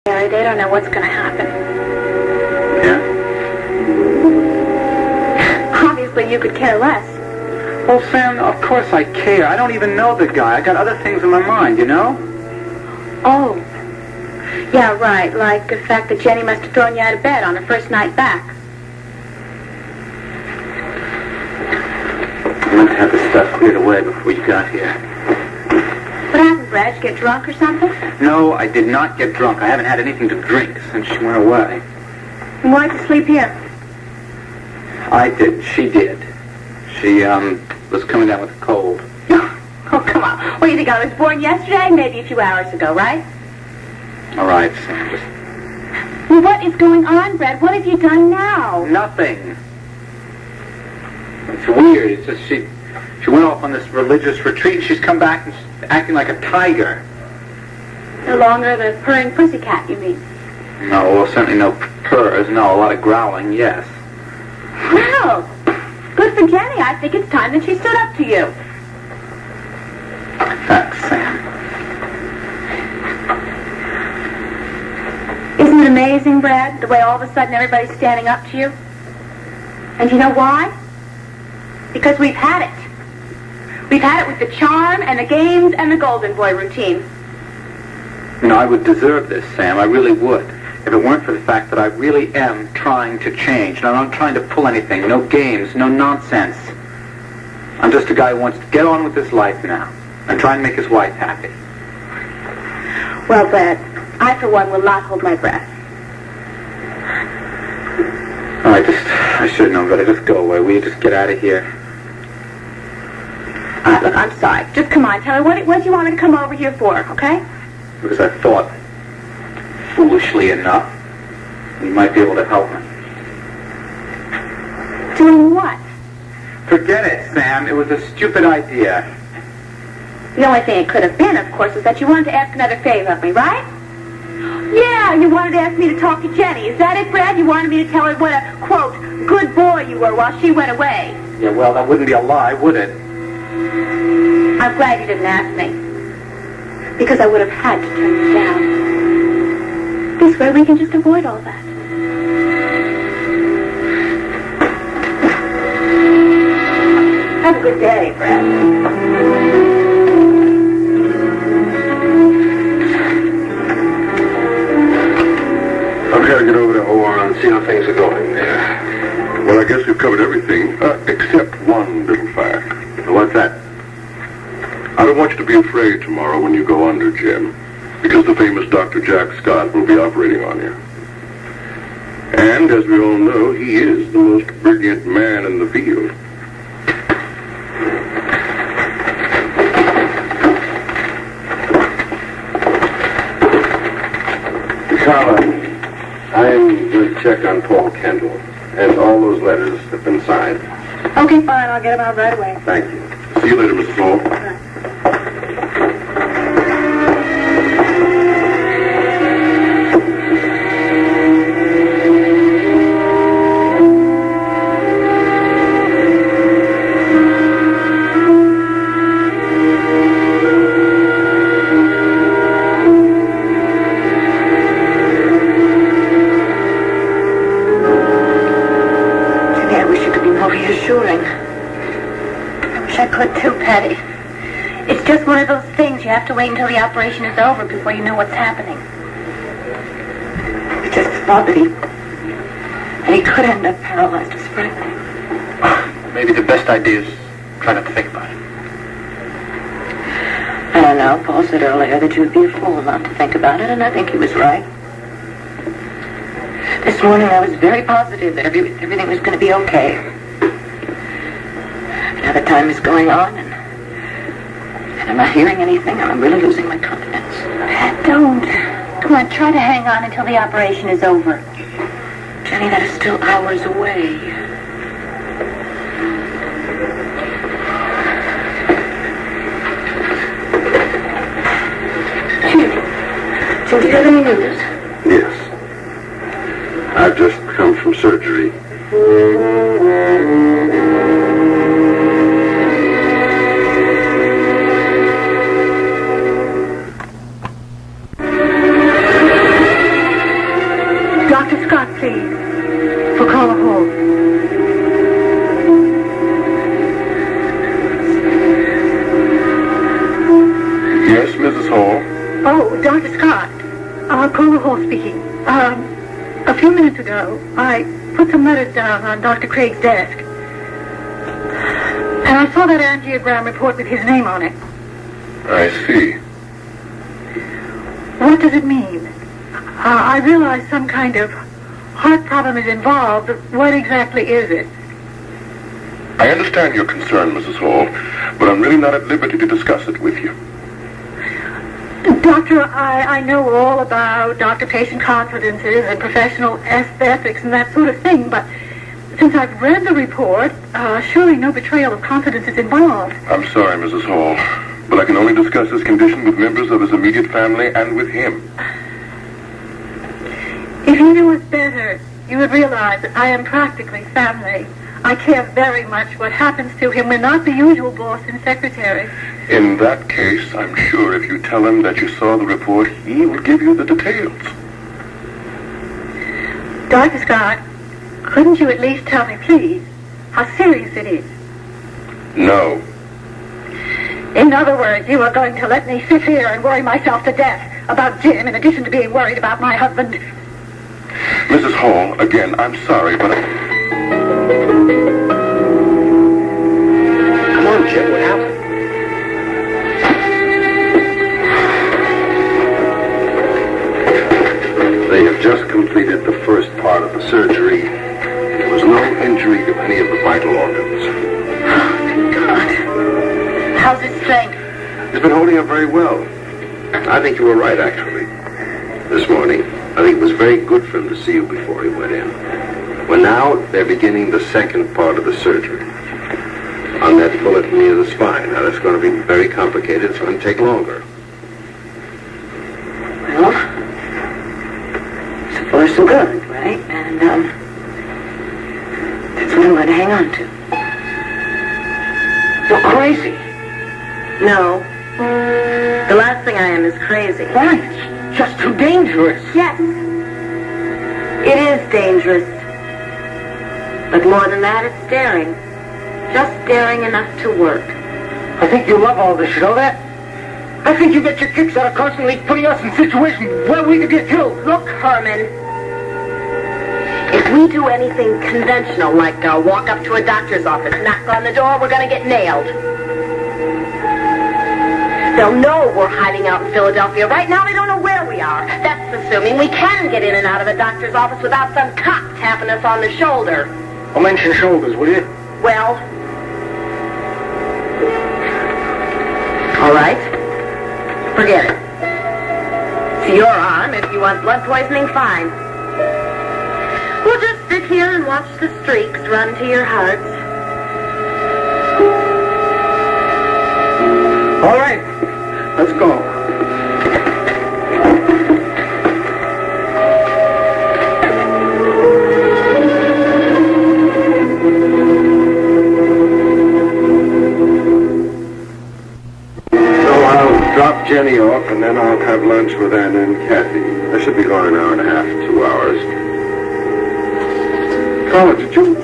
They don't know what's going to happen. Yeah? Obviously, you could care less. Well, Sam, of course I care. I don't even know the guy. I got other things in my mind, you know? Oh. Yeah, right. Like the fact that Jenny must have thrown you out of bed on her first night back. I meant to have this stuff cleared away before you got here. What happened, Brad? Did you get drunk or something? No, I did not get drunk. I haven't had anything to drink since she went away. And why did you sleep here? I did. She did. She, was coming down with a cold. Oh, come on. What, do you think I was born yesterday? Maybe a few hours ago, right? All right, Sam, just... Well, what is going on, Brad? What have you done now? Nothing. It's weird. It's just she went off on this religious retreat. She's come back and she's acting like a tiger. No longer the purring pussycat, you mean? No, well, certainly no purrs. No, a lot of growling, yes. Well, good for Jenny. I think it's time that she stood up to you. Thanks, Sam. Isn't it amazing, Brad, the way all of a sudden everybody's standing up to you? And you know why? Because we've had it. We've had it with the charm and the games and the Golden Boy routine. You know, I would deserve this, Sam. I really would. If it weren't for the fact that I really am trying to change. And I'm not trying to pull anything. No games, no nonsense. I'm just a guy who wants to get on with his life now and try and make his wife happy. Well, Brad, I, for one, will not hold my breath. Oh, I should have known better. Just go away. Will you just get out of here? All right, look, I'm sorry. Just come on. Tell me, what do you want me to come over here for, okay? Because I thought, foolishly enough, you might be able to help me. Doing what? Forget it, Sam. It was a stupid idea. The only thing it could have been, of course, is that you wanted to ask another favor of me, right? Yeah, you wanted to ask me to talk to Jenny. Is that it, Brad? You wanted me to tell her what a, quote, good boy you were while she went away. Yeah, well, that wouldn't be a lie, would it? I'm glad you didn't ask me. Because I would have had to turn you down. This way we can just avoid all that. Have a good day, Brad. I've got to get over to OR and see how things are going there. Well, I guess we've covered everything, except one little fact. What's that? I don't want you to be afraid tomorrow when you go under, Jim, because the famous Dr. Jack Scott will be operating on you. And, as we all know, he is the most brilliant man in the field. Carla, I'm going to check on Paul Kendall, and all those letters have been signed. Okay, fine. I'll get them out right away. Thank you. See you later, Mrs. Paul. Bye. It's just one of those things. You have to wait until the operation is over before you know what's happening. I just thought that he could end up paralyzed or something. Maybe the best idea is try not to think about it. I don't know. Paul said earlier that you would be a fool not to think about it, and I think he was right. This morning I was very positive that everything was going to be okay. Now the time is going on, and I'm not hearing anything, and I'm really losing my confidence. Don't. Come on, try to hang on until the operation is over. Jenny, that is still hours away. Jim, do you have any news? Yes. I've just come from surgery. Carla Hall speaking. A few minutes ago, I put some letters down on Dr. Craig's desk. And I saw that angiogram report with his name on it. I see. What does it mean? I realize some kind of heart problem is involved, but what exactly is it? I understand your concern, Mrs. Hall, but I'm really not at liberty to discuss it with you. Doctor, I know all about doctor-patient confidences and professional ethics and that sort of thing, but since I've read the report, surely no betrayal of confidence is involved. I'm sorry, Mrs. Hall, but I can only discuss his condition with members of his immediate family and with him. If you knew us better, you would realize that I am practically family. I care very much what happens to him. We're not the usual boss and secretary. In that case, I'm sure if you tell him that you saw the report, he will give you the details. Dr. Scott, couldn't you at least tell me, please, how serious it is? No. In other words, you are going to let me sit here and worry myself to death about Jim in addition to being worried about my husband? Mrs. Hall, again, I'm sorry, but Come on, Jim, what happened? they have just completed the first part of the surgery. There was no injury to any of the vital organs. Thank God. How's his strength? He's been holding up very well. I think you were right, actually. This morning, I think it was very good for him to see you before he went in. Well, now they're beginning the second part of the surgery on that bullet near the spine. Now, that's going to be very complicated. It's going to take longer. Well, so far so good, right? And, that's what I'm going to hang on to. You're crazy. No. The last thing I am is crazy. Why? It's just too dangerous. Yes. It is dangerous. But more than that, it's daring. Just daring enough to work. I think you love all this, you know that? I think you get your kicks out of constantly putting us in situations where we could get killed. Look, Herman. If we do anything conventional, like walk up to a doctor's office, knock on the door, we're going to get nailed. They'll know we're hiding out in Philadelphia. Right now, they don't know where we are. That's assuming we can get in and out of a doctor's office without some cop tapping us on the shoulder. I'll mention shoulders, will you? Well, all right. Forget it. It's your arm. If you want blood poisoning, fine. We'll just sit here and watch the streaks run to your hearts. All right. Let's go. Drop Jenny off, and then I'll have lunch with Anna and Kathy. I should be gone an hour and a half, 2 hours. Carla, did you...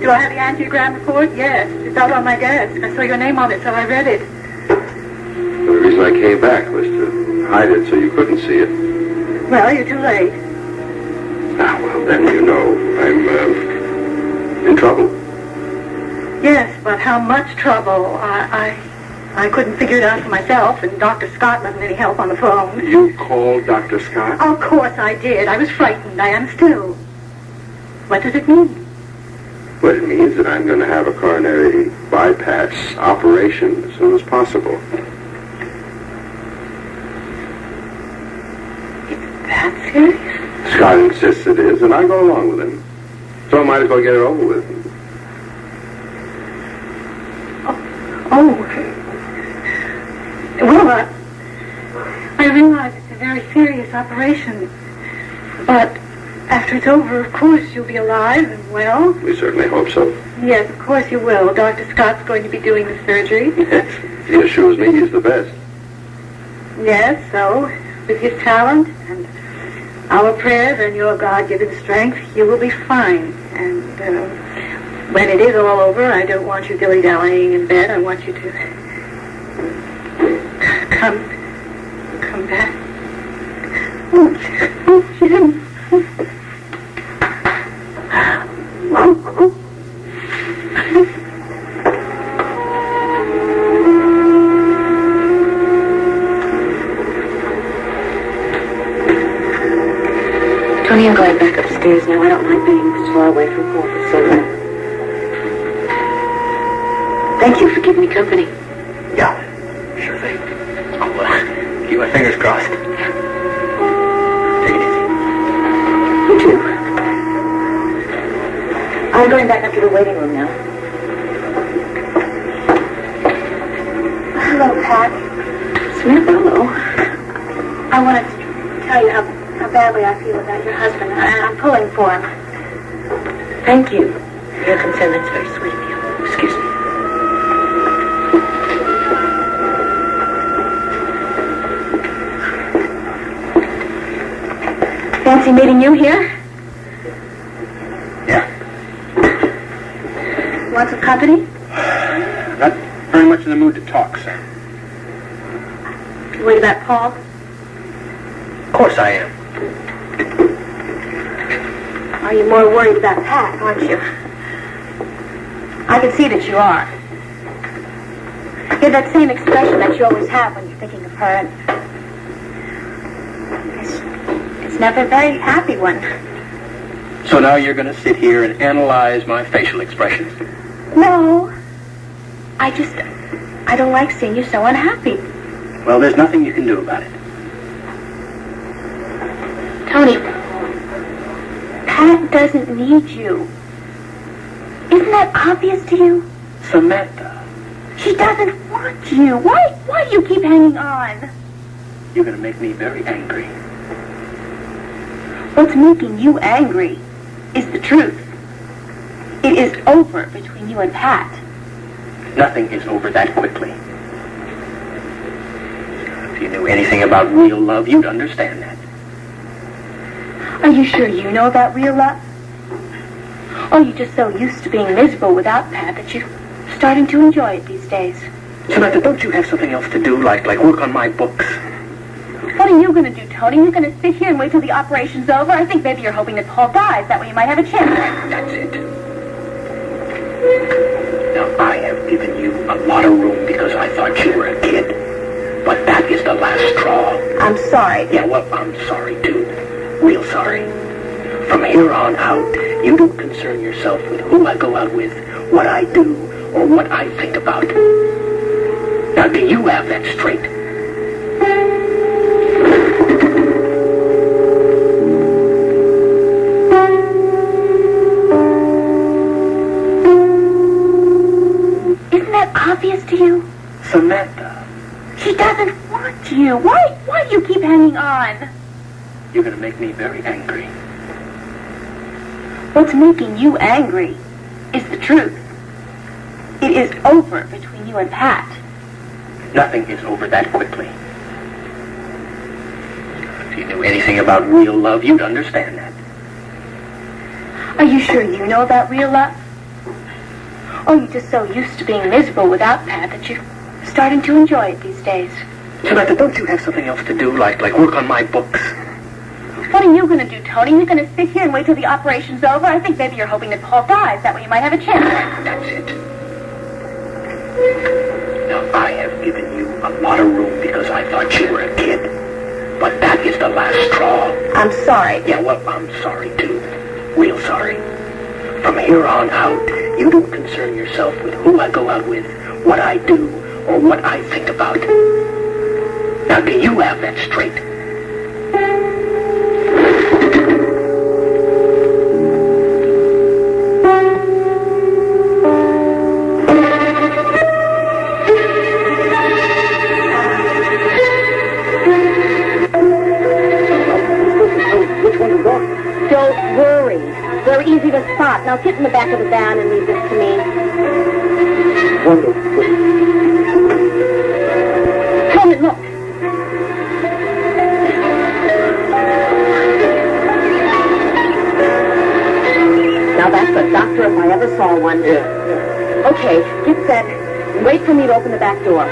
Do I have the angiogram report? Yes. It's out on my desk. I saw your name on it, so I read it. The reason I came back was to hide it so you couldn't see it. Well, you're too late. Ah, well, then you know I'm, in trouble. Yes, but how much trouble? I couldn't figure it out for myself, and Dr. Scott wasn't any help on the phone. You called Dr. Scott? Of course I did. I was frightened. I am still. What does it mean? Well, it means that I'm going to have a coronary bypass operation as soon as possible. That serious? Scott insists it is, and I go along with him. So I might as well get it over with. Oh. Well, I realize it's a very serious operation. But after it's over, of course, you'll be alive and well. We certainly hope so. Yes, of course you will. Dr. Scott's going to be doing the surgery. Yes, he assures me he's the best. Yes, so, with his talent and our prayers and your God-given strength, you will be fine. And when it is all over, I don't want you dilly-dallying in bed. I want you to come back. Oh, Tony, I'm going back upstairs now. I don't like being this far away from home for so long. Thank you for giving me company. Yeah, sure thing. Keep my fingers crossed. Take it easy. You too. I'm going back up to the waiting room now. Hello, Pat. Samantha, hello. I wanted to tell you how badly I feel about your husband. I'm pulling for him. Thank you for your concern. That's very sweet of you. Excuse me. Fancy meeting you here? Yeah. Want some company? Not very much in the mood to talk, sir. You worried about Paul? Of course I am. Are you more worried about Pat, aren't you? I can see that you are. You have that same expression that you always have when you're thinking of her, and it's never a very happy one. So now you're going to sit here and analyze my facial expressions? No. I don't like seeing you so unhappy. Well, there's nothing you can do about it. Tony, Pat doesn't need you. Isn't that obvious to you? Samantha, She doesn't want you. Why do you keep hanging on? you're going to make me very angry. What's making you angry is the truth. It is over between you and Pat. Nothing is over that quickly. If you knew anything about real love, you'd understand that. Are you sure you know about real love? Or are you just so used to being miserable without Pat that you're starting to enjoy it these days? Samantha, don't you have something else to do, like work on my books? What are you going to do, Tony? You're going to sit here and wait till the operation's over? I think maybe you're hoping that Paul dies. That way you might have a chance. That's it. Now, I have given you a lot of room because I thought you were a kid. But that is the last straw. I'm sorry. Yeah, well, I'm sorry, too. Real sorry. From here on out, you don't concern yourself with who I go out with, what I do, or what I think about. Now, do you have that straight? Isn't that obvious to you? Samantha, She doesn't want you. Why do you keep hanging on? you're going to make me very angry. What's making you angry is the truth. It is over between you and Pat. Nothing is over that quickly. If you knew anything about real love, you'd understand that. Are you sure you know about real love? Or are you just so used to being miserable without Pat that you're starting to enjoy it these days? Samantha, don't you have something else to do, like work on my books? What are you going to do, Tony? You're going to sit here and wait till the operation's over? I think maybe you're hoping that Paul dies. That way you might have a chance. That's it. Now, I have given you a lot of room because I thought you were a kid. But that is the last straw. I'm sorry. Yeah, well, I'm sorry, too. Real sorry. From here on out, you don't concern yourself with who I go out with, what I do, or what I think about. Now, do you have that straight? Don't worry. They're easy to spot. Now get in the back of the van and leave this to me. Wonderful. Herman, look. Now that's a doctor if I ever saw one. Yeah. Okay, get set. And wait for me to open the back door.